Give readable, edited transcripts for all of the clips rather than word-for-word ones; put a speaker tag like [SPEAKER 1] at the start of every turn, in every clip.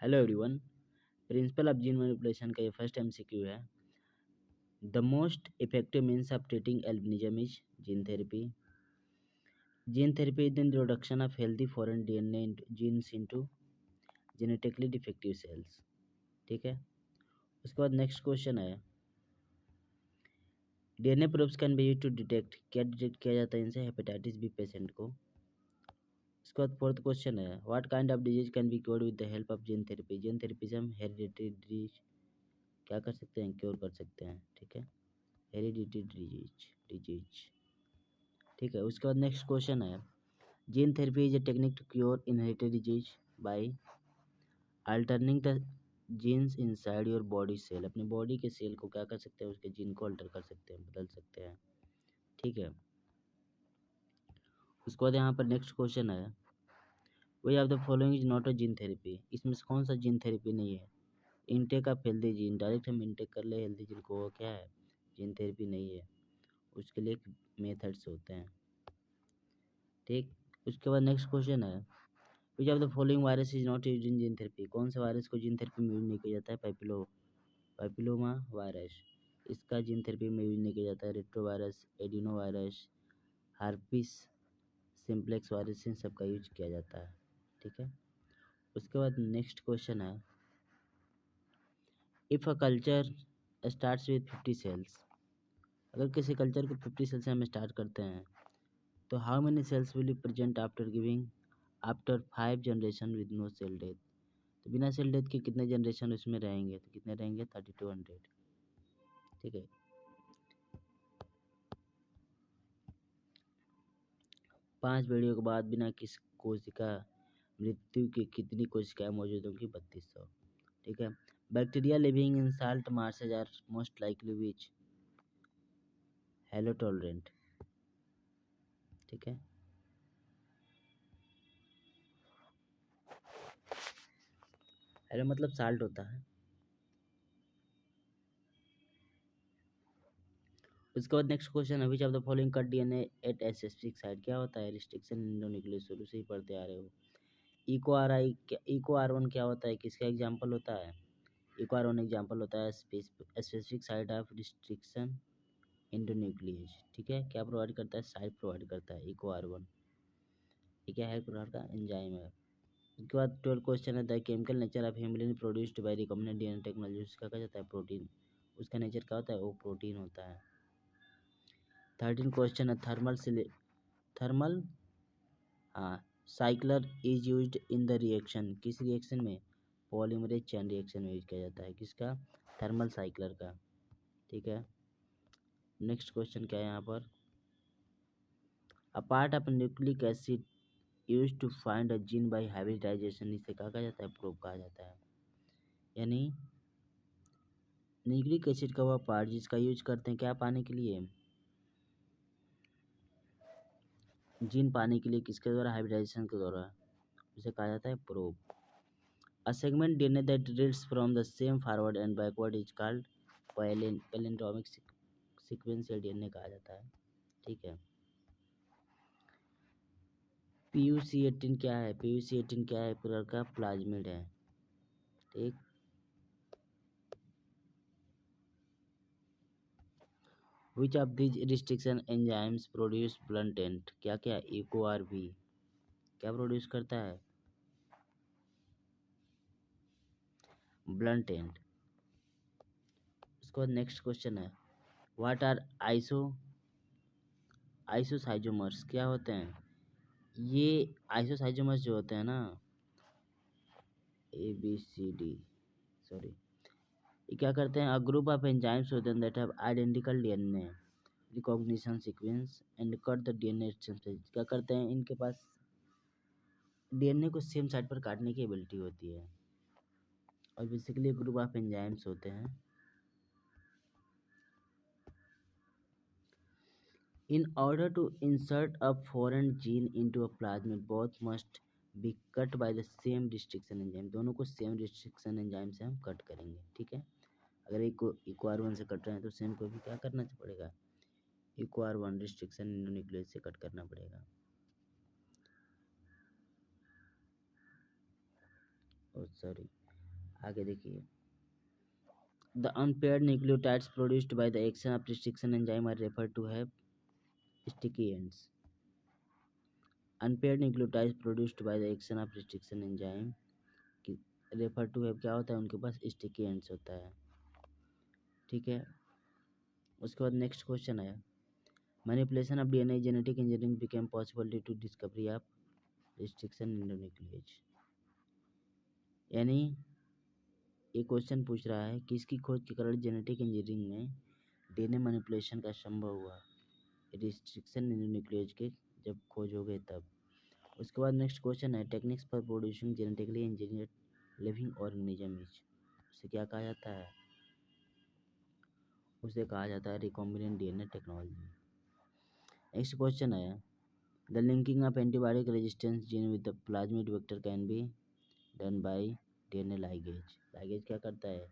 [SPEAKER 1] Hello everyone. Principle of gene manipulation का ये first MCQ है। The most effective means of treating albinism is gene therapy. Gene therapy is the introduction of healthy foreign DNA genes into genetically defective cells. ठीक है, उसके बाद next question है DNA probes can be used to detect, क्या detect किया जाता है इनसे? हेपेटाइटिस बी पेशेंट को। उसके बाद फोर्थ क्वेश्चन है what kind of disease can be cured with the help of gene therapy. Gene therapy से हम हेरिडिटरी डिजीज क्या कर सकते हैं? क्योर कर सकते हैं। ठीक है, हेरिडिटरी डिजीज। ठीक है, उसके बाद नेक्स्ट क्वेश्चन है gene therapy is a technique to cure inherited disease by altering the genes inside your body cell. अपनी बॉडी के सेल को क्या कर सकते हैं? उसके जीन को अल्टर कर सकते हैं, बदल सकते हैं। ठीक है, उसके बाद यहाँ पर नेक्स्ट क्वेश्चन है we of the following is not a gene therapy. इसमें से कौन सा जीन थेरेपी नहीं है? Intake of healthy gene, direct हम इनटेक कर ले हेल्दी जीन को, वो क्या है? जीन थेरेपी नहीं है, उसके लिए मेथड्स होते हैं। ठीक, उसके बाद नेक्स्ट क्वेश्चन है which of the following virus is not used in gene therapy. कौन से वायरस को जीन थेरेपी में यूज नहीं किया जाता है? पैपिलोमा वायरस, इसका जीन थेरेपी में यूज नहीं किया जाता है। Retro virus, adeno virus, herpes simplex virus, इन सब का यूज किया जाता है। ठीक है, उसके बाद नेक्स्ट क्वेश्चन है if a culture starts with 50 cells. अगर किसी कल्चर को 50 सेल से हम स्टार्ट करते हैं तो how many cells will you present after giving after 5 generation with no cell death. तो बिना सेल डेथ के कितने जनरेशन उसमें रहेंगे? तो कितने रहेंगे? 3200। ठीक है, 5 पीढ़ियों के बाद बिना किस कोशिका मृत्यु की कितनी कोशिकाएं मौजूद होंगी? 3200। ठीक है, bacteria living in salt marshes are most likely which halo tolerant. ठीक है, हेलो मतलब साल्ट होता है। उसके बाद नेक्स्ट क्वेश्चन है which of the following cut DNA at a specific site. क्या होता है? रिस्ट्रिक्शन एंडोन्यूक्लियस, शुरू से ही पढ़ते आ रहे हो। इको आर वन क्या होता है? किसका एग्जाम्पल होता है? इको आर वन एग्जाम्पल होता है specific site of restriction endonuclease. ठीक है, क्या प्रोवाइड करता है? साइट प्रोवाइड करता है इको आर वन। ये क्या है? एक प्रकार का एंजाइम है। उसके बाद 12 क्वेश्चन है the chemical nature of haemoglobin produced by recombinant DNA technology. उसका क्या जाता है? प्रोटीन। उसका नेचर क्या होता है? वो प्रोटीन होता है। 13 क्वेश्चन है थर्मल हाँ cycler is used in the reaction. किस रिएक्शन में? पॉलीमरेज चेन रिएक्शन में यूज किया जाता है। किसका? थर्मल साइक्लर का। ठीक है, नेक्स्ट क्वेश्चन क्या है यहाँ पर a part of nucleic acid use to find a gene by hybridisation. इसे कहा जाता है? प्रोब कहा जाता है। यानी न्यूक्लिक एसिड का वह पार्ट जिसका यूज करते हैं क्या पाने के लिए? जीन पाने के लिए। किसके द्वारा? हाइब्रिडाइजेशन के द्वारा। उसे कहा जाता है probe. A segment DNA that reads from the same forward and backward is called palindromic sequential DNA कहा जाता है। ठीक है, PUC18 क्या है? PUC18 क्या है? प्रकार का प्लाज्मिड है। ठीक, which of this restriction enzymes produce blunt end. क्या क्या? इको आर भी क्या प्रोड्यूस करता है? ब्लंटेंट। उसके बाद नेक्स्ट क्वेश्चन है व्हाट आर आइसोसाइजोमर्स। क्या होते हैं ये? आइसोसाइजोमर्स जो होते हैं ना, ABCD, सॉरी, ये क्या करते हैं? अ ग्रुप ऑफ एंजाइम्स होते हैं that have identical DNA recognition sequence and cut the DNA synthesis. क्या करते हैं? इनके पास डीएनए को सेम साइड पर काटने की एबिलिटी होती है और बेसिकली ग्रुप ऑफ एंजाइम्स होते हैं। In order to insert a foreign gene into a plasmid both must be cut by the same restriction enzyme. दोनों को सेम रिस्ट्रिक्शन एंजाइम से हम कट करेंगे। ठीक है, अगर एक को इको आर वन से कट रहे हैं तो सेम को भी क्या करना पड़ेगा? Eco R one restriction nucleus से कट करना पड़ेगा। सॉरी, आगे देखिए, the unpaired nucleotides produced by the action of restriction enzyme are referred to have sticky ends. Unpaired nucleotides produced by the action of restriction enzyme की refer to have क्या होता है, उनके पास स्टिकी एंड्स होता है। ठीक है, उसके बाद नेक्स्ट क्वेश्चन है, manipulation of DNA genetic engineering became possible due to discovery of restriction endonuclease. यानी ये क्वेश्चन पूछ रहा है किसकी खोज के कारण जेनेटिक इंजीनियरिंग में डीएनए मैनिपुलेशन का संभव हुआ, रिस्ट्रिक्शन एंडोन्यूक्लिएज के जब खोज हो गए तब। उसके बाद नेक्स्ट क्वेश्चन है, techniques for producing genetically engineered living organism is, उसे क्या कहा जाता है, उसे कहा जाता है recombinant DNA technology. Next question है, the linking of antibiotic resistance gene with the plasmid vector can be done by DNA ligase. Ligase क्या करता है,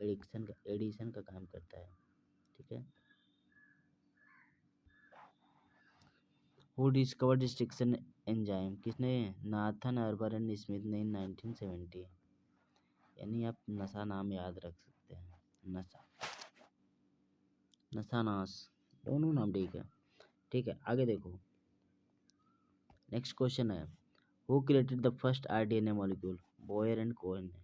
[SPEAKER 1] एडिशन का काम करता है। ठीक है, हु डिस्कवर्ड रिस्ट्रिक्शन एंजाइम, किसने, नाथन अर्बर एंड स्मिथ ने इन 1970। यानी आप नशा नाम याद रख सकते हैं, नशा, नशानाश, दोनों नाम ठीक है। ठीक है, आगे देखो, नेक्स्ट क्वेश्चन है, who created the first rDNA molecule, Boyer and Cohen ने,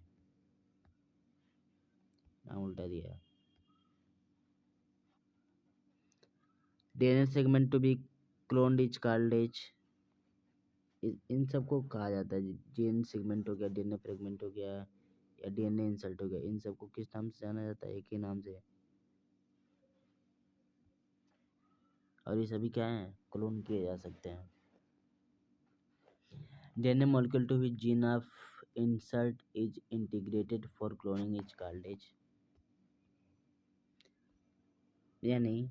[SPEAKER 1] नाम उल्टा दिया। DNA segment to be cloned is called as, इन सबको कहा जाता है, जीन सेगमेंट हो गया, डीएनए फ्रेगमेंट हो गया, या डीएनए इंसर्ट हो गया, इन सबको किस नाम से जाना जाता है, एक ही नाम से, और ये सभी क्या हैं, क्लोन किए जा सकते हैं। DNA molecule to which gene of insert is integrated for cloning is called as. यानी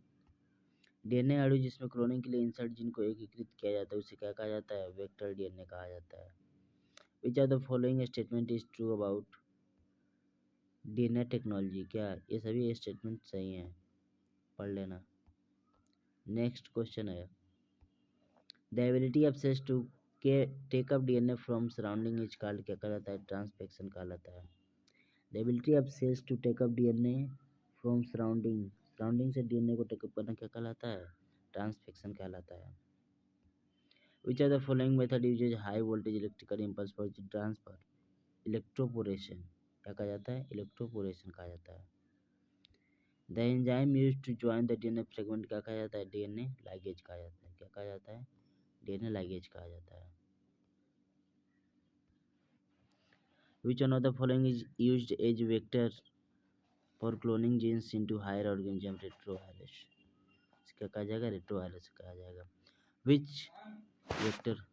[SPEAKER 1] डीएनए अणु जिसमें क्लोनिंग के लिए इंसर्ट जीन को एकीकृत किया जाता है उसे क्या कहा जाता है, वेक्टर डीएनए कहा जाता है। Which are the following statement is true about DNA technology, क्या ये सभी स्टेटमेंट सही हैं, पढ़ लेना। नेक्स्ट क्वेश्चन है, the ability of cells to take up DNA from surrounding is called, क्या कहलाता है, ट्रांसफेक्शन कहलाता है। The ability of cells to take up DNA from surrounding, surrounding से डीएनए को टेकअप करना क्या कहलाता है, ट्रांसफेक्शन कहलाता है। Which are the following method usage high voltage electrical impulse for transfer, electroporation, क्या कहा जाता है, इलेक्ट्रोपोरेशन कहा जाता है। The enzyme use to join the DNA fragment, क्या कहा जाता है, डीएनए लाइगेज कहा जाता है, क्या कहा जाता है, डीएनए लाइगेज कहा जाता है। Which one of the following is used as vector for cloning genes into higher organism, retrovirus, इसका कहा जाएगा, रेट्रोवायरस कहा जाएगा। विच वेक्टर